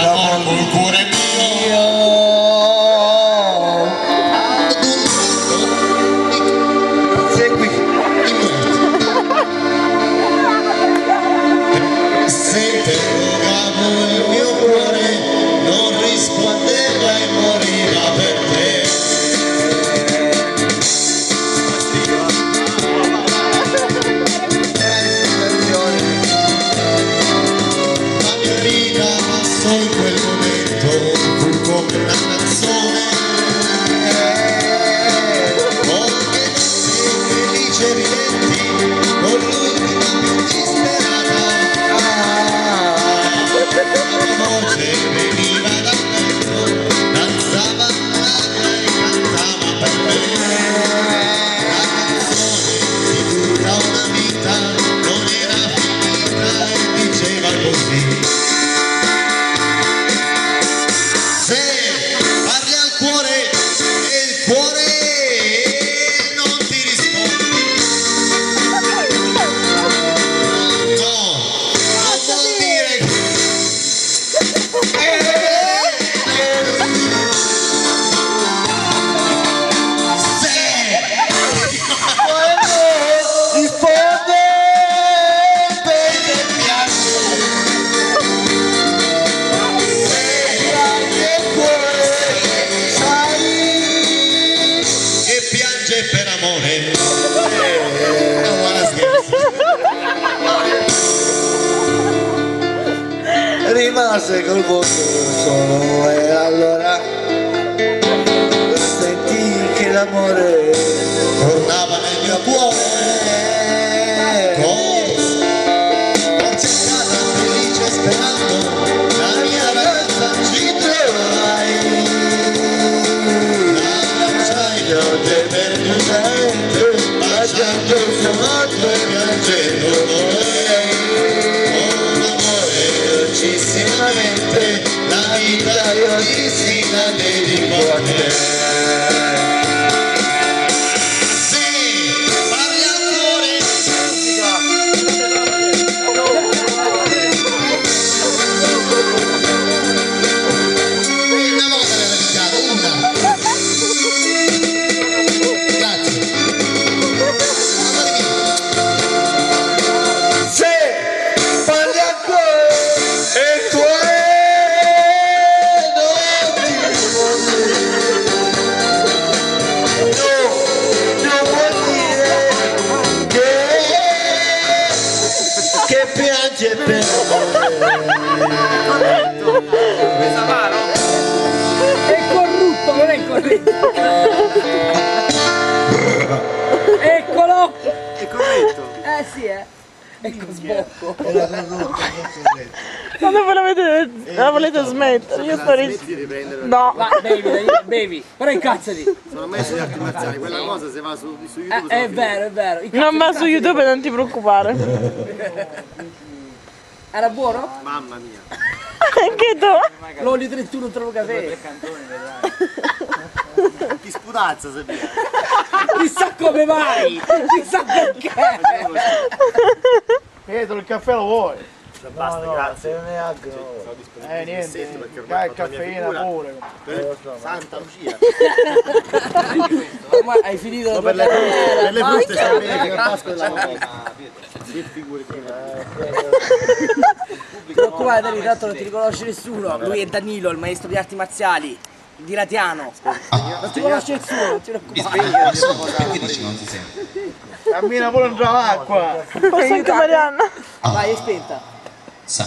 d'amor col cuore mio. Segui. Se interrogavo il mio cuore non rispondeva e moriva per te. La mia vita passò in quel momento, fu come una canzone, molte notti felici e ridenti, con l'ultima più disperata. La mia voce veniva dal letto, danzava all'aria e cantava per me. La canzone di tutta una vita non era finita e diceva così. Se parli al cuore e il cuore non ti risponde, no, non vuol dire che risponde perché piace. Se piange il cuore, sai che piange per amore. No, guarda, scherzo. Rimase col volto solo e allora sentì che l'amore tornava nel mio cuore. Ho cercato felice sperando la mia ragazza ci trovai. L'abbracciai piante perdutamente, baciando il suo volto e piangendo con lei. Con amore dolcissimamente la vita io dissi la dedico a te. Se parli al cuore, una volta l'avete picchiato, una. Grazie. Amore mio. Se parli al cuore e il cuore non ti risponde, no, non vuol dire che piange per È corrutto, non è corretto. Eccolo! È corretto. Sì, Ecco sbocco. Quando ve la volete smettere? Io sto Smetti di prenderlo. No. Va, bevi, però incazzati. Sono messo di arti marziali, quella cosa se va su YouTube È vero, è vero. Non va su YouTube, non ti preoccupare. Era buono? Mamma mia. Anche tu? L'olio 31 trovo caffè. Ti sputazza se viene. Chissà come mai! Chissà perché! Pietro, il caffè lo vuoi? Basta, grazie. Niente, Perché ormai dai ho fatto la mia caffeina figura. pure. Santa Lucia. Ormai hai finito la Per le fruste sta bene che Pasqua della mamma. Che figure che preoccupate, Dani, tanto non ti riconosce nessuno. Lui è Danilo, il maestro di arti marziali di Latiano. Non ti conosce nessuno, non ti preoccupare. perché dici non ti senti? Cammina pure dentro l'acqua. Posso anche Marianna? Vai, è spenta. Sa.